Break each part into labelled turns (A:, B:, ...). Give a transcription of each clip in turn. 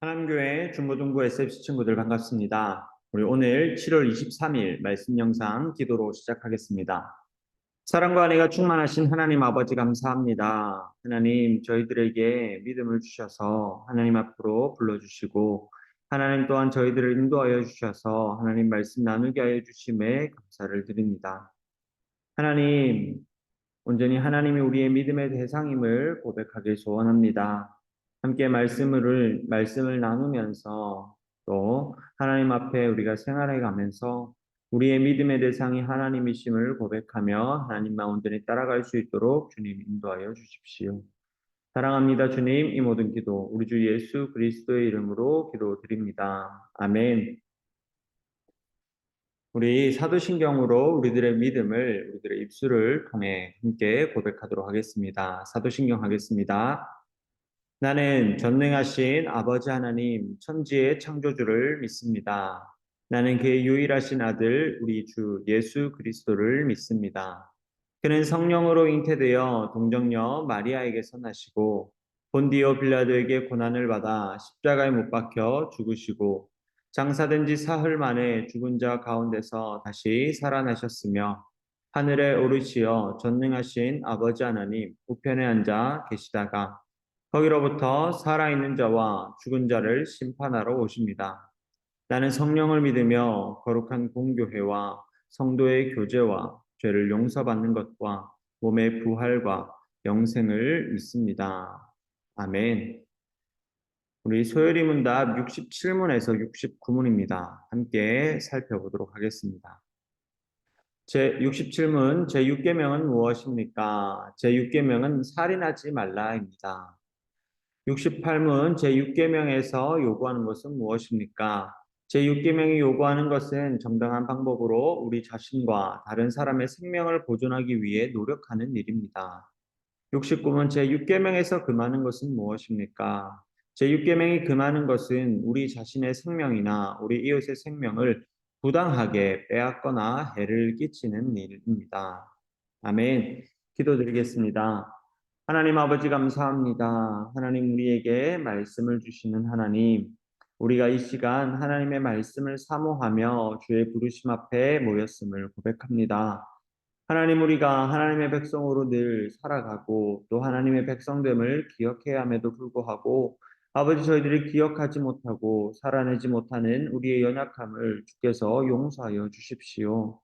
A: 하남교회 중고등부 SFC 친구들 반갑습니다. 우리 오늘 7월 23일 말씀 영상 기도로 시작하겠습니다. 사랑과 은혜가 충만하신 하나님 아버지 감사합니다. 하나님 저희들에게 믿음을 주셔서 하나님 앞으로 불러주시고 하나님 또한 저희들을 인도하여 주셔서 하나님 말씀 나누게 하여 주심에 감사를 드립니다. 하나님 온전히 하나님이 우리의 믿음의 대상임을 고백하길 소원합니다. 함께 말씀을 나누면서 또 하나님 앞에 우리가 생활해 가면서 우리의 믿음의 대상이 하나님이심을 고백하며 하나님만 온전히 따라갈 수 있도록 주님 인도하여 주십시오. 사랑합니다, 주님. 이 모든 기도 우리 주 예수 그리스도의 이름으로 기도드립니다. 아멘. 우리 사도신경으로 우리들의 믿음을 우리들의 입술을 통해 함께 고백하도록 하겠습니다. 사도신경 하겠습니다. 나는 전능하신 아버지 하나님 천지의 창조주를 믿습니다. 나는 그의 유일하신 아들 우리 주 예수 그리스도를 믿습니다. 그는 성령으로 잉태되어 동정녀 마리아에게서 나시고 본디오 빌라도에게 고난을 받아 십자가에 못 박혀 죽으시고 장사된 지 사흘 만에 죽은 자 가운데서 다시 살아나셨으며 하늘에 오르시어 전능하신 아버지 하나님 우편에 앉아 계시다가 거기로부터 살아있는 자와 죽은 자를 심판하러 오십니다. 나는 성령을 믿으며 거룩한 공교회와 성도의 교제와 죄를 용서받는 것과 몸의 부활과 영생을 믿습니다. 아멘. 우리 소요리 문답 67문에서 69문입니다. 함께 살펴보도록 하겠습니다. 제67문 제6계명은 무엇입니까? 제6계명은 살인하지 말라입니다. 68문 제6계명에서 요구하는 것은 무엇입니까? 제6계명이 요구하는 것은 정당한 방법으로 우리 자신과 다른 사람의 생명을 보존하기 위해 노력하는 일입니다. 69문 제6계명에서 금하는 것은 무엇입니까? 제6계명이 금하는 것은 우리 자신의 생명이나 우리 이웃의 생명을 부당하게 빼앗거나 해를 끼치는 일입니다. 아멘. 기도드리겠습니다. 하나님 아버지 감사합니다. 하나님 우리에게 말씀을 주시는 하나님, 우리가 이 시간 하나님의 말씀을 사모하며 주의 부르심 앞에 모였음을 고백합니다. 하나님 우리가 하나님의 백성으로 늘 살아가고 또 하나님의 백성됨을 기억해야 함에도 불구하고 아버지 저희들이 기억하지 못하고 살아내지 못하는 우리의 연약함을 주께서 용서하여 주십시오.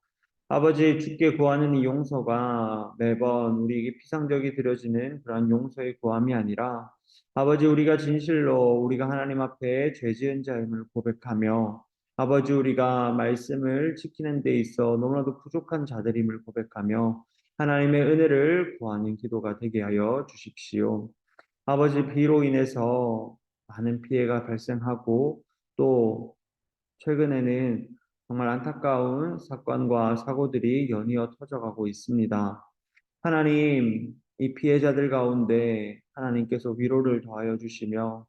A: 아버지 주께 구하는 이 용서가 매번 우리에게 피상적이 드려지는 그런 용서의 구함이 아니라 아버지 우리가 진실로 우리가 하나님 앞에 죄 지은 자임을 고백하며 아버지 우리가 말씀을 지키는 데 있어 너무나도 부족한 자들임을 고백하며 하나님의 은혜를 구하는 기도가 되게 하여 주십시오. 아버지 비로 인해서 많은 피해가 발생하고 또 최근에는 정말 안타까운 사건과 사고들이 연이어 터져가고 있습니다. 하나님, 이 피해자들 가운데 하나님께서 위로를 더하여 주시며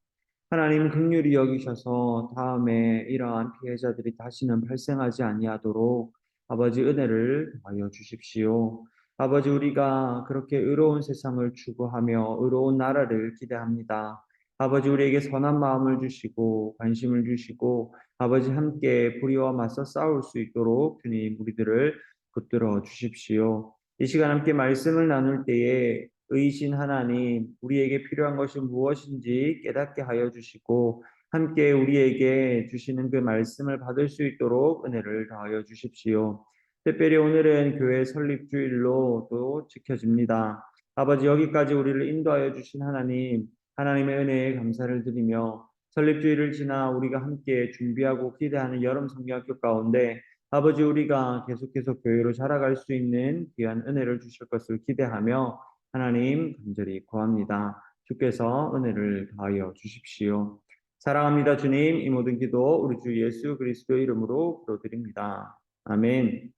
A: 하나님 긍휼히 여기셔서 다음에 이러한 피해자들이 다시는 발생하지 아니하도록 아버지 은혜를 더하여 주십시오. 아버지 우리가 그렇게 의로운 세상을 추구하며 의로운 나라를 기대합니다. 아버지 우리에게 선한 마음을 주시고 관심을 주시고 아버지 함께 불의와 맞서 싸울 수 있도록 주님 우리들을 붙들어 주십시오. 이 시간 함께 말씀을 나눌 때에 의신 하나님, 우리에게 필요한 것이 무엇인지 깨닫게 하여 주시고, 함께 우리에게 주시는 그 말씀을 받을 수 있도록 은혜를 더하여 주십시오. 특별히 오늘은 교회 설립주일로 또 지켜집니다. 아버지, 여기까지 우리를 인도하여 주신 하나님, 하나님의 은혜에 감사를 드리며, 설립주일을 지나 우리가 함께 준비하고 기대하는 여름 성경학교 가운데 아버지 우리가 계속해서 교회로 자라갈 수 있는 귀한 은혜를 주실 것을 기대하며 하나님 간절히 구합니다. 주께서 은혜를 더하여 주십시오. 사랑합니다 주님. 이 모든 기도 우리 주 예수 그리스도 이름으로 기도드립니다. 아멘.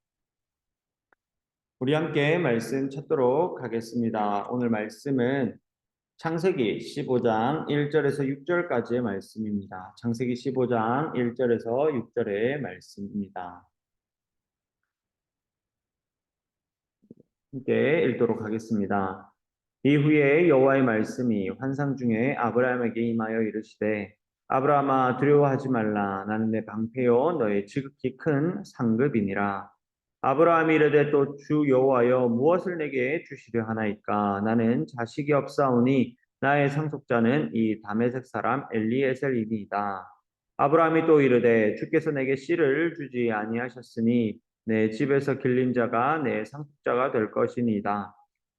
A: 우리 함께 말씀 찾도록 하겠습니다. 오늘 말씀은 창세기 15장 1절에서 6절까지의 말씀입니다. 창세기 15장 1절에서 6절의 말씀입니다. 함께 읽도록 하겠습니다. 이후에 여호와의 말씀이 환상 중에 아브라함에게 임하여 이르시되 아브라함아 두려워하지 말라. 나는 내 방패요 너의 지극히 큰 상급이니라. 아브라함이 이르되 또 주 여호와여 무엇을 내게 주시려 하나이까? 나는 자식이 없사오니 나의 상속자는 이 다메섹 사람 엘리에셀이니이다. 아브라함이 또 이르되 주께서 내게 씨를 주지 아니하셨으니 내 집에서 길린 자가 내 상속자가 될 것이니이다.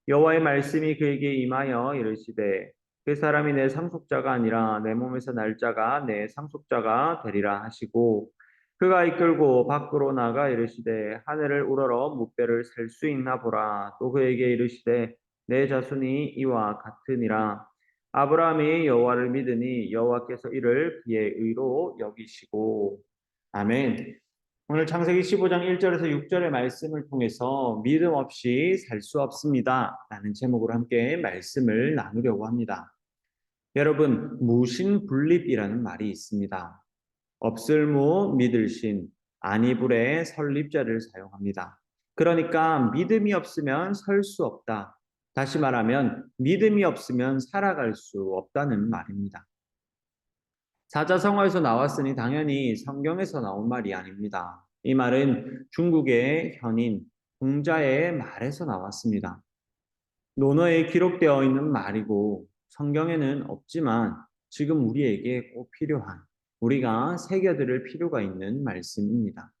A: 여호와의 말씀이 그에게 임하여 이르시되 그 사람이 내 상속자가 아니라 내 몸에서 날 자가 내 상속자가 되리라 하시고 그가 이끌고 밖으로 나가 이르시되 하늘을 우러러 무뼈를 셀 수 있나 보라. 또 그에게 이르시되 내 자손이 이와 같으니라. 아브라함이 여호와를 믿으니 여호와께서 이를 그의 의로 여기시고. 아멘. 오늘 창세기 15장 1절에서 6절의 말씀을 통해서 믿음 없이 살 수 없습니다 라는 제목으로 함께 말씀을 나누려고 합니다. 여러분, 무신분립이라는 말이 있습니다. 없을무 믿을신, 아니불의 설립자를 사용합니다. 그러니까 믿음이 없으면 설 수 없다. 다시 말하면 믿음이 없으면 살아갈 수 없다는 말입니다. 사자성어에서 나왔으니 당연히 성경에서 나온 말이 아닙니다. 이 말은 중국의 현인, 공자의 말에서 나왔습니다. 논어에 기록되어 있는 말이고 성경에는 없지만 지금 우리에게 꼭 필요한, 우리가 새겨들을 필요가 있는 말씀입니다.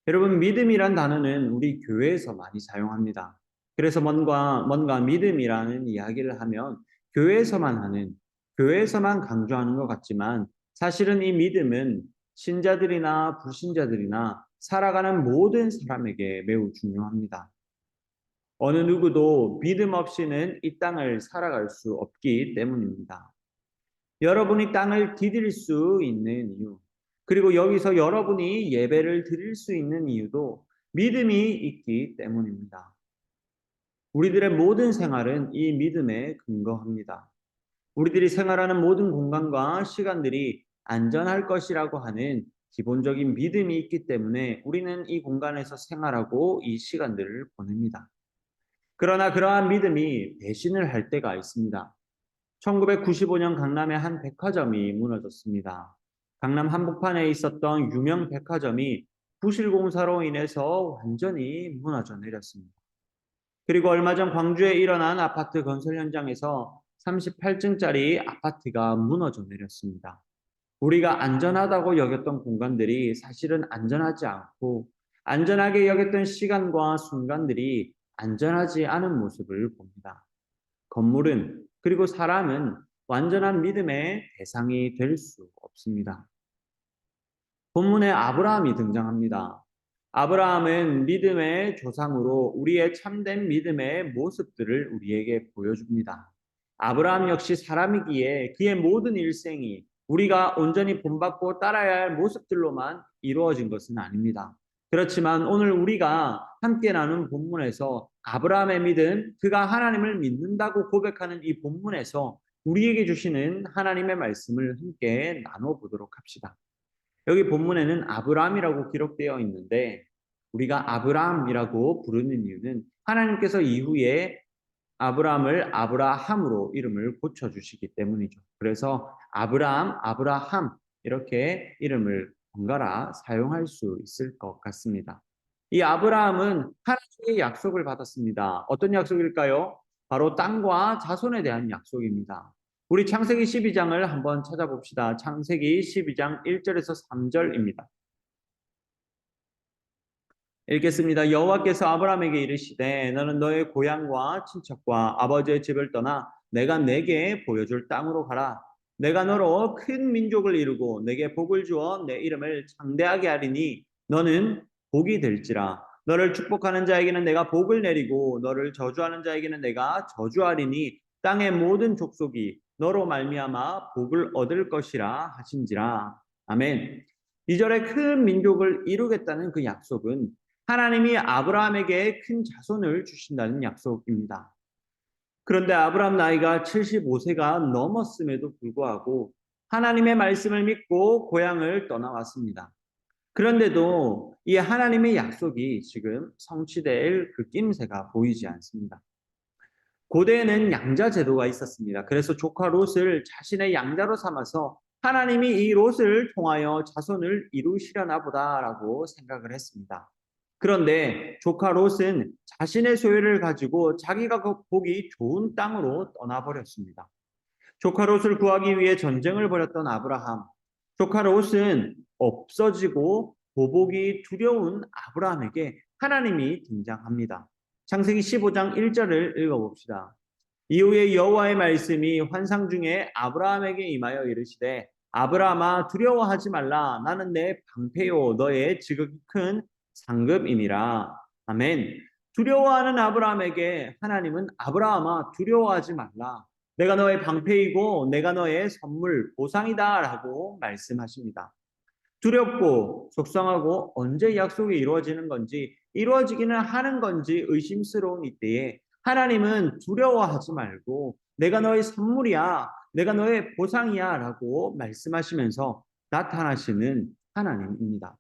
A: 여러분, 믿음이란 단어는 우리 교회에서 많이 사용합니다. 그래서 뭔가 믿음이라는 이야기를 하면 교회에서만 하는, 교회에서만 강조하는 것 같지만 사실은 이 믿음은 신자들이나 불신자들이나 살아가는 모든 사람에게 매우 중요합니다. 어느 누구도 믿음 없이는 이 땅을 살아갈 수 없기 때문입니다. 여러분이 땅을 디딜 수 있는 이유, 그리고 여기서 여러분이 예배를 드릴 수 있는 이유도 믿음이 있기 때문입니다. 우리들의 모든 생활은 이 믿음에 근거합니다. 우리들이 생활하는 모든 공간과 시간들이 안전할 것이라고 하는 기본적인 믿음이 있기 때문에 우리는 이 공간에서 생활하고 이 시간들을 보냅니다. 그러나 그러한 믿음이 배신을 할 때가 있습니다. 1995년 강남의 한 백화점이 무너졌습니다. 강남 한복판에 있었던 유명 백화점이 부실공사로 인해서 완전히 무너져 내렸습니다. 그리고 얼마 전 광주에 일어난 아파트 건설 현장에서 38층짜리 아파트가 무너져 내렸습니다. 우리가 안전하다고 여겼던 공간들이 사실은 안전하지 않고 안전하게 여겼던 시간과 순간들이 안전하지 않은 모습을 봅니다. 건물은 그리고 사람은 완전한 믿음의 대상이 될 수 없습니다. 본문에 아브라함이 등장합니다. 아브라함은 믿음의 조상으로 우리의 참된 믿음의 모습들을 우리에게 보여줍니다. 아브라함 역시 사람이기에 그의 모든 일생이 우리가 온전히 본받고 따라야 할 모습들로만 이루어진 것은 아닙니다. 그렇지만 오늘 우리가 함께 나눈 본문에서 아브라함의 믿음, 그가 하나님을 믿는다고 고백하는 이 본문에서 우리에게 주시는 하나님의 말씀을 함께 나눠보도록 합시다. 여기 본문에는 아브라함이라고 기록되어 있는데 우리가 아브라함이라고 부르는 이유는 하나님께서 이후에 아브라함을 아브라함으로 이름을 고쳐주시기 때문이죠. 그래서 아브라함, 아브라함 이렇게 이름을 번갈아 사용할 수 있을 것 같습니다. 이 아브라함은 하나님의 약속을 받았습니다. 어떤 약속일까요? 바로 땅과 자손에 대한 약속입니다. 우리 창세기 12장을 한번 찾아봅시다. 창세기 12장 1절에서 3절입니다. 읽겠습니다. 여호와께서 아브라함에게 이르시되 너는 너의 고향과 친척과 아버지의 집을 떠나 내가 내게 보여줄 땅으로 가라. 내가 너로 큰 민족을 이루고 내게 복을 주어 내 이름을 창대하게 하리니 너는 복이 될지라. 너를 축복하는 자에게는 내가 복을 내리고 너를 저주하는 자에게는 내가 저주하리니 땅의 모든 족속이 너로 말미암아 복을 얻을 것이라 하신지라. 아멘. 2절에 큰 민족을 이루겠다는 그 약속은 하나님이 아브라함에게 큰 자손을 주신다는 약속입니다. 그런데 아브라함 나이가 75세가 넘었음에도 불구하고 하나님의 말씀을 믿고 고향을 떠나왔습니다. 그런데도 이 하나님의 약속이 지금 성취될 그 낌새가 보이지 않습니다. 고대에는 양자 제도가 있었습니다. 그래서 조카 롯을 자신의 양자로 삼아서 하나님이 이 롯을 통하여 자손을 이루시려나 보다라고 생각을 했습니다. 그런데 조카 롯은 자신의 소유를 가지고 자기가 보기 좋은 땅으로 떠나버렸습니다. 조카 롯을 구하기 위해 전쟁을 벌였던 아브라함. 조카 롯은 없어지고 보복이 두려운 아브라함에게 하나님이 등장합니다. 창세기 15장 1절을 읽어봅시다. 이후에 여호와의 말씀이 환상 중에 아브라함에게 임하여 이르시되 아브라함아 두려워하지 말라 나는 내 방패요 너의 지극히 큰 상급임이라. 아멘. 두려워하는 아브라함에게 하나님은 아브라함아 두려워하지 말라. 내가 너의 방패이고 내가 너의 선물 보상이다라고 말씀하십니다. 두렵고 속상하고 언제 약속이 이루어지는 건지 이루어지기는 하는 건지 의심스러운 이때에 하나님은 두려워하지 말고 내가 너의 선물이야, 내가 너의 보상이야 라고 말씀하시면서 나타나시는 하나님입니다.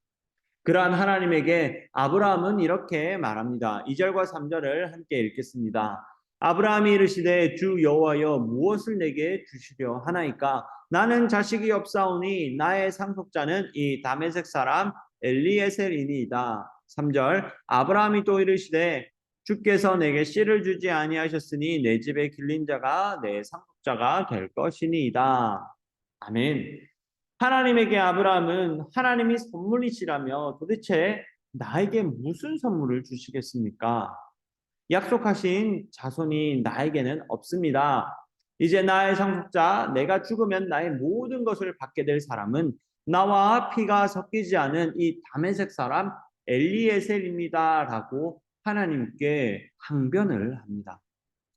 A: 그러한 하나님에게 아브라함은 이렇게 말합니다. 2절과 3절을 함께 읽겠습니다. 아브라함이 이르시되 주 여호와여 무엇을 내게 주시려 하나이까 나는 자식이 없사오니 나의 상속자는 이 다메섹 사람 엘리에셀이니이다. 3절 아브라함이 또 이르시되 주께서 내게 씨를 주지 아니하셨으니 내 집에 길린 자가 내 상속자가 될 것이니이다. 아멘. 하나님에게 아브라함은 하나님이 선물이시라며 도대체 나에게 무슨 선물을 주시겠습니까? 약속하신 자손이 나에게는 없습니다. 이제 나의 상속자, 내가 죽으면 나의 모든 것을 받게 될 사람은 나와 피가 섞이지 않은 이 다메섹 사람 엘리에셀입니다. 라고 하나님께 항변을 합니다.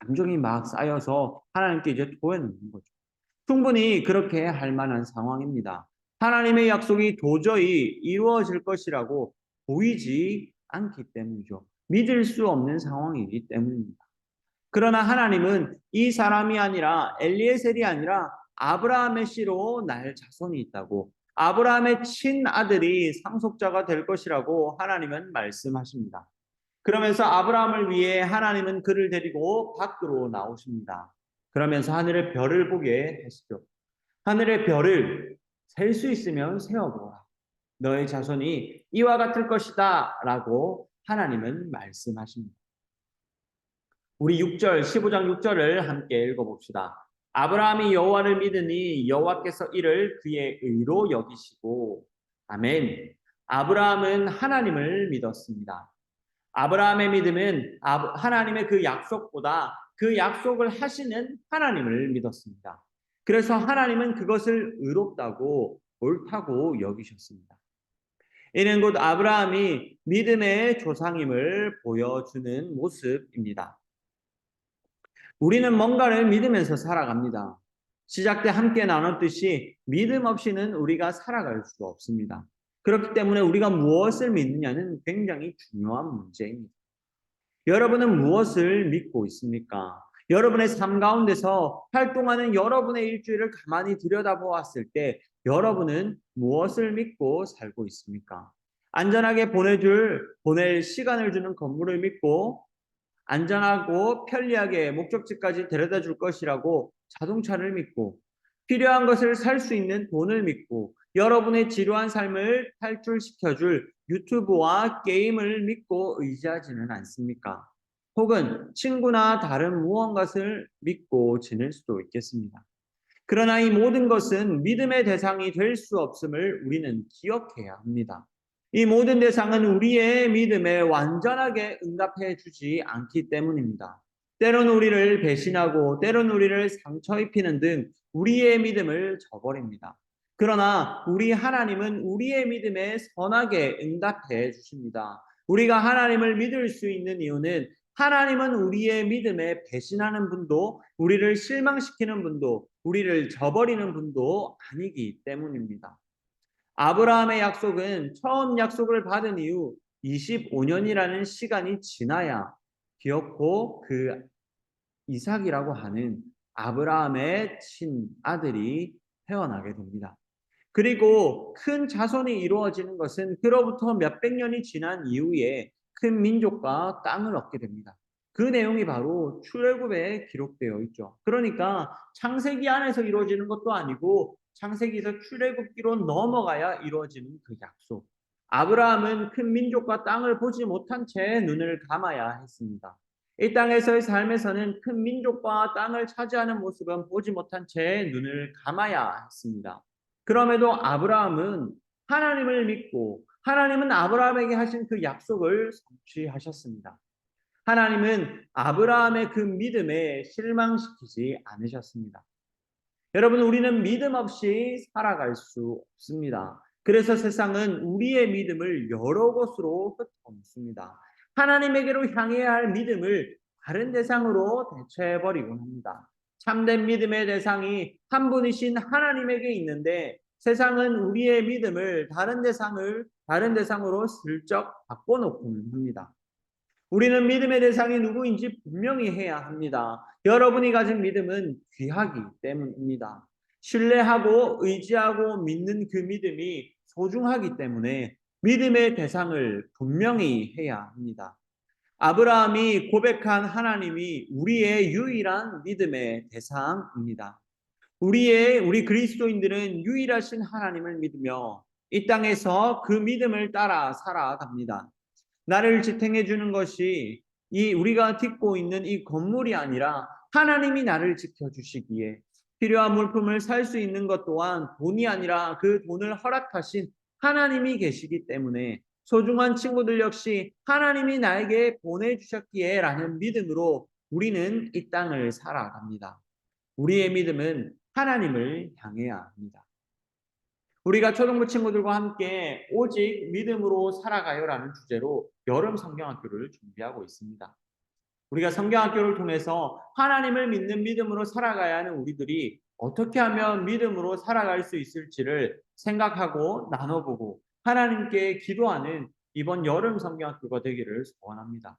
A: 감정이 막 쌓여서 하나님께 이제 토해놓는 거죠. 충분히 그렇게 할 만한 상황입니다. 하나님의 약속이 도저히 이루어질 것이라고 보이지 않기 때문이죠. 믿을 수 없는 상황이기 때문입니다. 그러나 하나님은 이 사람이 아니라 엘리에셀이 아니라 아브라함의 씨로 날 자손이 있다고 아브라함의 친아들이 상속자가 될 것이라고 하나님은 말씀하십니다. 그러면서 아브라함을 위해 하나님은 그를 데리고 밖으로 나오십니다. 그러면서 하늘의 별을 보게 하시죠. 하늘의 별을 셀 수 있으면 세어보라. 너의 자손이 이와 같을 것이다. 라고 하나님은 말씀하십니다. 우리 6절, 15장 6절을 함께 읽어봅시다. 아브라함이 여호와를 믿으니 여호와께서 이를 그의 의로 여기시고 아멘. 아브라함은 하나님을 믿었습니다. 아브라함의 믿음은 하나님의 그 약속보다 그 약속을 하시는 하나님을 믿었습니다. 그래서 하나님은 그것을 의롭다고 옳다고 여기셨습니다. 이는 곧 아브라함이 믿음의 조상임을 보여주는 모습입니다. 우리는 뭔가를 믿으면서 살아갑니다. 시작 때 함께 나눴듯이 믿음 없이는 우리가 살아갈 수가 없습니다. 그렇기 때문에 우리가 무엇을 믿느냐는 굉장히 중요한 문제입니다. 여러분은 무엇을 믿고 있습니까? 여러분의 삶 가운데서 활동하는 여러분의 일주일을 가만히 들여다보았을 때 여러분은 무엇을 믿고 살고 있습니까? 안전하게 보낼 시간을 주는 건물을 믿고 안전하고 편리하게 목적지까지 데려다 줄 것이라고 자동차를 믿고 필요한 것을 살 수 있는 돈을 믿고 여러분의 지루한 삶을 탈출시켜줄 유튜브와 게임을 믿고 의지하지는 않습니까? 혹은 친구나 다른 무언가를 믿고 지낼 수도 있겠습니다. 그러나 이 모든 것은 믿음의 대상이 될 수 없음을 우리는 기억해야 합니다. 이 모든 대상은 우리의 믿음에 완전하게 응답해 주지 않기 때문입니다. 때론 우리를 배신하고 때론 우리를 상처 입히는 등 우리의 믿음을 저버립니다. 그러나 우리 하나님은 우리의 믿음에 선하게 응답해 주십니다. 우리가 하나님을 믿을 수 있는 이유는 하나님은 우리의 믿음에 배신하는 분도 우리를 실망시키는 분도 우리를 저버리는 분도 아니기 때문입니다. 아브라함의 약속은 처음 약속을 받은 이후 25년이라는 시간이 지나야 기어코 그 이삭이라고 하는 아브라함의 친아들이 태어나게 됩니다. 그리고 큰 자손이 이루어지는 것은 그로부터 몇백 년이 지난 이후에 큰 민족과 땅을 얻게 됩니다. 그 내용이 바로 출애굽에 기록되어 있죠. 그러니까 창세기 안에서 이루어지는 것도 아니고 창세기에서 출애굽기로 넘어가야 이루어지는 그 약속. 아브라함은 큰 민족과 땅을 보지 못한 채 눈을 감아야 했습니다. 이 땅에서의 삶에서는 큰 민족과 땅을 차지하는 모습은 보지 못한 채 눈을 감아야 했습니다. 그럼에도 아브라함은 하나님을 믿고 하나님은 아브라함에게 하신 그 약속을 성취하셨습니다. 하나님은 아브라함의 그 믿음에 실망시키지 않으셨습니다. 여러분, 우리는 믿음 없이 살아갈 수 없습니다. 그래서 세상은 우리의 믿음을 여러 곳으로 흩어놓습니다. 하나님에게로 향해야 할 믿음을 다른 대상으로 대체해버리곤 합니다. 참된 믿음의 대상이 한 분이신 하나님에게 있는데 세상은 우리의 믿음을 다른 대상으로 슬쩍 바꿔놓곤 합니다. 우리는 믿음의 대상이 누구인지 분명히 해야 합니다. 여러분이 가진 믿음은 귀하기 때문입니다. 신뢰하고 의지하고 믿는 그 믿음이 소중하기 때문에 믿음의 대상을 분명히 해야 합니다. 아브라함이 고백한 하나님이 우리의 유일한 믿음의 대상입니다. 우리 그리스도인들은 유일하신 하나님을 믿으며 이 땅에서 그 믿음을 따라 살아갑니다. 나를 지탱해 주는 것이 이 우리가 딛고 있는 이 건물이 아니라 하나님이 나를 지켜주시기에 필요한 물품을 살 수 있는 것 또한 돈이 아니라 그 돈을 허락하신 하나님이 계시기 때문에 소중한 친구들 역시 하나님이 나에게 보내주셨기에 라는 믿음으로 우리는 이 땅을 살아갑니다. 우리의 믿음은 하나님을 향해야 합니다. 우리가 초등부 친구들과 함께 오직 믿음으로 살아가요라는 주제로 여름 성경학교를 준비하고 있습니다. 우리가 성경학교를 통해서 하나님을 믿는 믿음으로 살아가야 하는 우리들이 어떻게 하면 믿음으로 살아갈 수 있을지를 생각하고 나눠보고 하나님께 기도하는 이번 여름 성경학교가 되기를 소원합니다.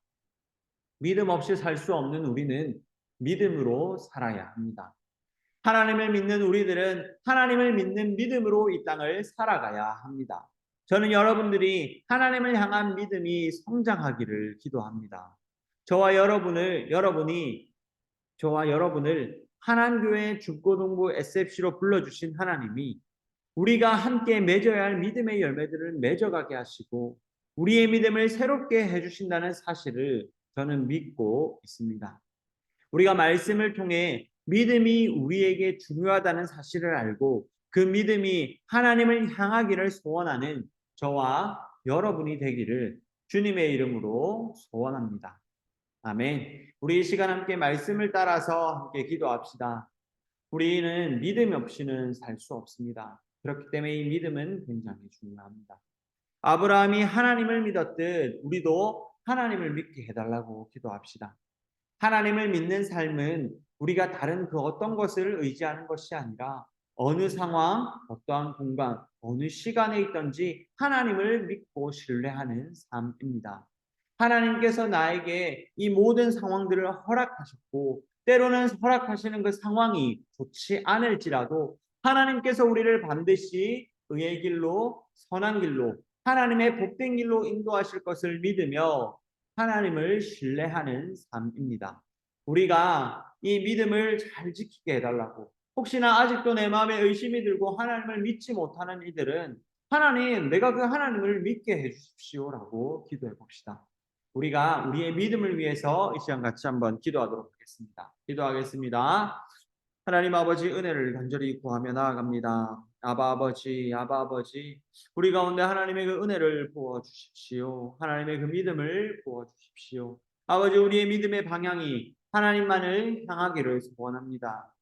A: 믿음 없이 살 수 없는 우리는 믿음으로 살아야 합니다. 하나님을 믿는 우리들은 하나님을 믿는 믿음으로 이 땅을 살아가야 합니다. 저는 여러분들이 하나님을 향한 믿음이 성장하기를 기도합니다. 저와 여러분을 하나님교회 중고등부 SFC로 불러주신 하나님이 우리가 함께 맺어야 할 믿음의 열매들을 맺어가게 하시고 우리의 믿음을 새롭게 해주신다는 사실을 저는 믿고 있습니다. 우리가 말씀을 통해 믿음이 우리에게 중요하다는 사실을 알고 그 믿음이 하나님을 향하기를 소원하는 저와 여러분이 되기를 주님의 이름으로 소원합니다. 아멘. 우리 이 시간 함께 말씀을 따라서 함께 기도합시다. 우리는 믿음 없이는 살 수 없습니다. 그렇기 때문에 이 믿음은 굉장히 중요합니다. 아브라함이 하나님을 믿었듯 우리도 하나님을 믿게 해달라고 기도합시다. 하나님을 믿는 삶은 우리가 다른 그 어떤 것을 의지하는 것이 아니라 어느 상황, 어떠한 공간, 어느 시간에 있든지 하나님을 믿고 신뢰하는 삶입니다. 하나님께서 나에게 이 모든 상황들을 허락하셨고 때로는 허락하시는 그 상황이 좋지 않을지라도 하나님께서 우리를 반드시 의의 길로 선한 길로 하나님의 복된 길로 인도하실 것을 믿으며 하나님을 신뢰하는 삶입니다. 우리가 이 믿음을 잘 지키게 해달라고 혹시나 아직도 내 마음에 의심이 들고 하나님을 믿지 못하는 이들은 하나님, 내가 그 하나님을 믿게 해주십시오라고 기도해 봅시다. 우리가 우리의 믿음을 위해서 이 시간 같이 한번 기도하도록 하겠습니다. 기도하겠습니다. 하나님 아버지 은혜를 간절히 구하며 나아갑니다. 아바 아버지, 우리 가운데 하나님의 그 은혜를 부어 주십시오. 하나님의 그 믿음을 부어 주십시오. 아버지 우리의 믿음의 방향이 하나님만을 향하기를 소원합니다.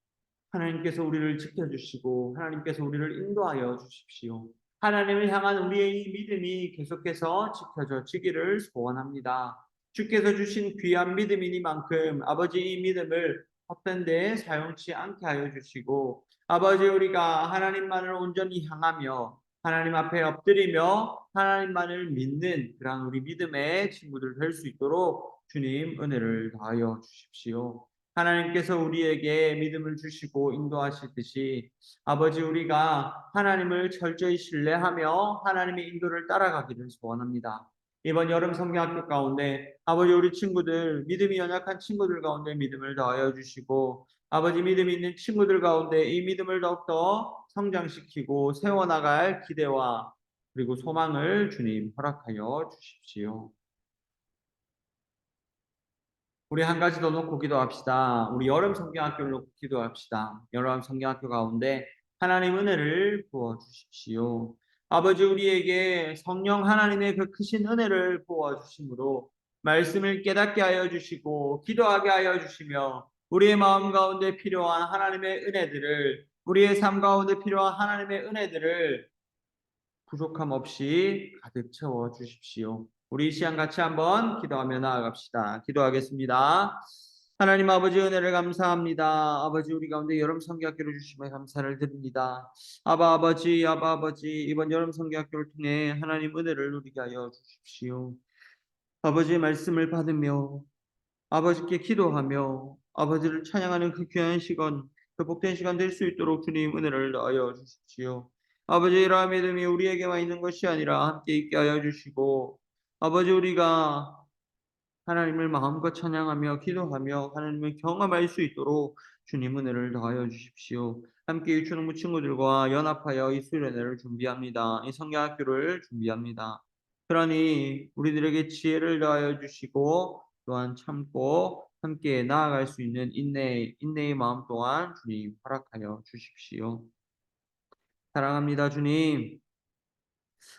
A: 하나님께서 우리를 지켜주시고 하나님께서 우리를 인도하여 주십시오. 하나님을 향한 우리의 이 믿음이 계속해서 지켜져지기를 소원합니다. 주께서 주신 귀한 믿음이니만큼 아버지 이 믿음을 헛된 데에 사용치 않게 하여 주시고 아버지 우리가 하나님만을 온전히 향하며 하나님 앞에 엎드리며 하나님만을 믿는 그런 우리 믿음의 친구들 될 수 있도록 주님 은혜를 다하여 주십시오. 하나님께서 우리에게 믿음을 주시고 인도하시듯이 아버지 우리가 하나님을 철저히 신뢰하며 하나님의 인도를 따라가기를 소원합니다. 이번 여름 성경학교 가운데 아버지 우리 친구들 믿음이 연약한 친구들 가운데 믿음을 더하여 주시고 아버지 믿음 있는 친구들 가운데 이 믿음을 더욱더 성장시키고 세워나갈 기대와 그리고 소망을 주님 허락하여 주십시오. 우리 한 가지 더 놓고 기도합시다. 우리 여름 성경학교를 놓고 기도합시다. 여름 성경학교 가운데 하나님 은혜를 부어 주십시오. 아버지 우리에게 성령 하나님의 그 크신 은혜를 부어 주심으로 말씀을 깨닫게 하여 주시고 기도하게 하여 주시며 우리의 마음 가운데 필요한 하나님의 은혜들을 우리의 삶 가운데 필요한 하나님의 은혜들을 부족함 없이 가득 채워 주십시오. 우리 이 시간 같이 한번 기도하며 나아갑시다. 기도하겠습니다. 하나님 아버지 은혜를 감사합니다. 아버지 우리 가운데 여름 성경학교를 주시며 감사를 드립니다. 아바 아버지 이번 여름 성경학교를 통해 하나님 은혜를 누리게 하여 주십시오. 아버지의 말씀을 받으며 아버지께 기도하며 아버지를 찬양하는 그 귀한 시간, 그 복된 시간 될 수 있도록 주님 은혜를 더하여 주십시오. 아버지 이러한 믿음이 우리에게만 있는 것이 아니라 함께 있게 하여 주시고 아버지 우리가 하나님을 마음껏 찬양하며 기도하며 하나님을 경험할 수 있도록 주님 은혜를 더하여 주십시오. 함께 유치원부 친구들과 연합하여 이 수련회를 준비합니다. 이 성경학교를 준비합니다. 그러니 우리들에게 지혜를 더하여 주시고 또한 참고 함께 나아갈 수 있는 인내의 마음 또한 주님 허락하여 주십시오. 사랑합니다, 주님.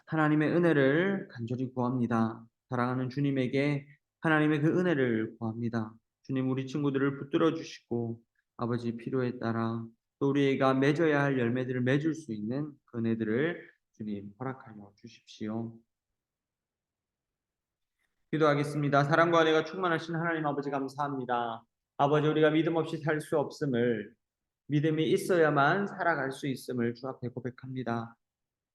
A: 하나님의 은혜를 간절히 구합니다. 사랑하는 주님에게 하나님의 그 은혜를 구합니다. 주님 우리 친구들을 붙들어 주시고 아버지 필요에 따라 또 우리가 맺어야 할 열매들을 맺을 수 있는 그 은혜들을 주님 허락하여 주십시오. 기도하겠습니다. 사랑과 은혜가 충만하신 하나님 아버지 감사합니다. 아버지 우리가 믿음 없이 살 수 없음을 믿음이 있어야만 살아갈 수 있음을 주 앞에 고백합니다.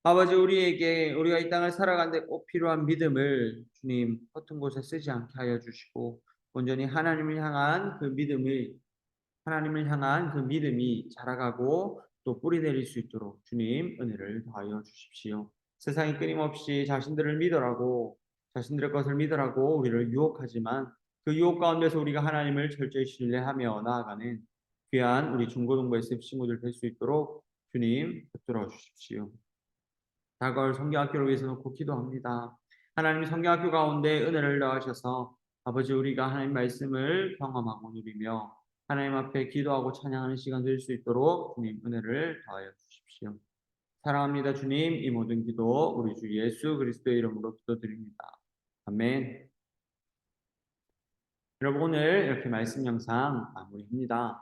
A: 아버지 우리에게 우리가 이 땅을 살아가는데 꼭 필요한 믿음을 주님 허튼 곳에 쓰지 않게 하여 주시고 온전히 하나님을 향한 그 믿음이 자라가고 또 뿌리 내릴 수 있도록 주님 은혜를 더하여 주십시오. 세상이 끊임없이 자신들의 것을 믿으라고 우리를 유혹하지만 그 유혹 가운데서 우리가 하나님을 철저히 신뢰하며 나아가는 귀한 우리 중고등부 SF 친구들 될 수 있도록 주님 붙들어 주십시오. 다가올 성경학교를 위해서 놓고 기도합니다. 하나님 성경학교 가운데 은혜를 더하셔서 아버지 우리가 하나님 말씀을 경험하고 누리며 하나님 앞에 기도하고 찬양하는 시간 될 수 있도록 주님 은혜를 더하여 주십시오. 사랑합니다 주님. 이 모든 기도 우리 주 예수 그리스도의 이름으로 기도드립니다. 아멘. 여러분 오늘 이렇게 말씀 영상 마무리합니다.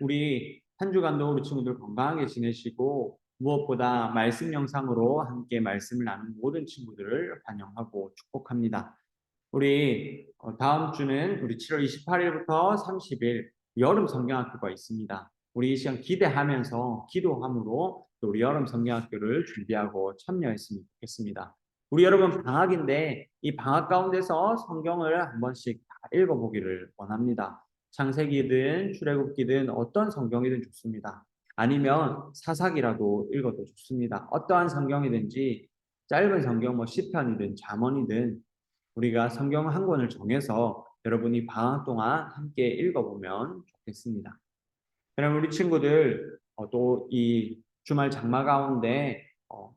A: 우리 한 주간도 우리 친구들 건강하게 지내시고 무엇보다 말씀 영상으로 함께 말씀을 나눈 모든 친구들을 환영하고 축복합니다. 우리 다음 주는 우리 7월 28일부터 30일 여름 성경학교가 있습니다. 우리 이 시간 기대하면서 기도함으로 또 우리 여름 성경학교를 준비하고 참여했으면 좋겠습니다. 우리 여러분 방학인데 이 방학 가운데서 성경을 한 번씩 다 읽어보기를 원합니다. 창세기든 출애굽기든 어떤 성경이든 좋습니다. 아니면 사사기라도 읽어도 좋습니다. 어떠한 성경이든지 짧은 성경 뭐 시편이든 잠언이든 우리가 성경 한 권을 정해서 여러분이 방학 동안 함께 읽어보면 좋겠습니다. 그럼 우리 친구들 또 이 주말 장마 가운데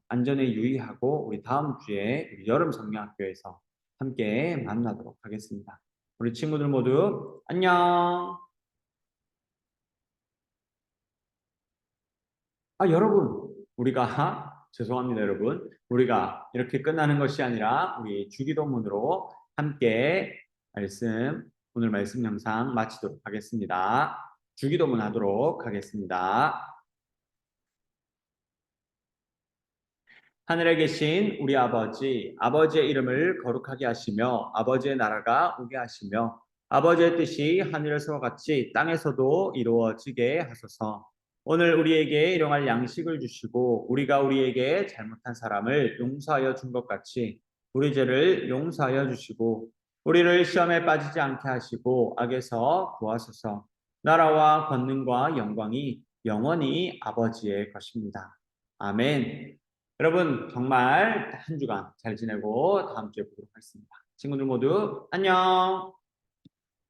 A: 안전에 유의하고 우리 다음 주에 우리 여름 성경학교에서 함께 만나도록 하겠습니다. 우리 친구들 모두 안녕. 여러분 우리가 죄송합니다 여러분 우리가 이렇게 끝나는 것이 아니라 우리 주기도문으로 함께 오늘 말씀 영상 마치도록 하겠습니다. 주기도문 하도록 하겠습니다. 하늘에 계신 우리 아버지, 아버지의 이름을 거룩하게 하시며 아버지의 나라가 오게 하시며 아버지의 뜻이 하늘에서와 같이 땅에서도 이루어지게 하소서. 오늘 우리에게 일용할 양식을 주시고 우리가 우리에게 잘못한 사람을 용서하여 준 것 같이 우리 죄를 용서하여 주시고 우리를 시험에 빠지지 않게 하시고 악에서 구하소서. 나라와 권능과 영광이 영원히 아버지의 것입니다. 아멘. 여러분 정말 한 주간 잘 지내고 다음 주에 보도록 하겠습니다. 친구들 모두 안녕.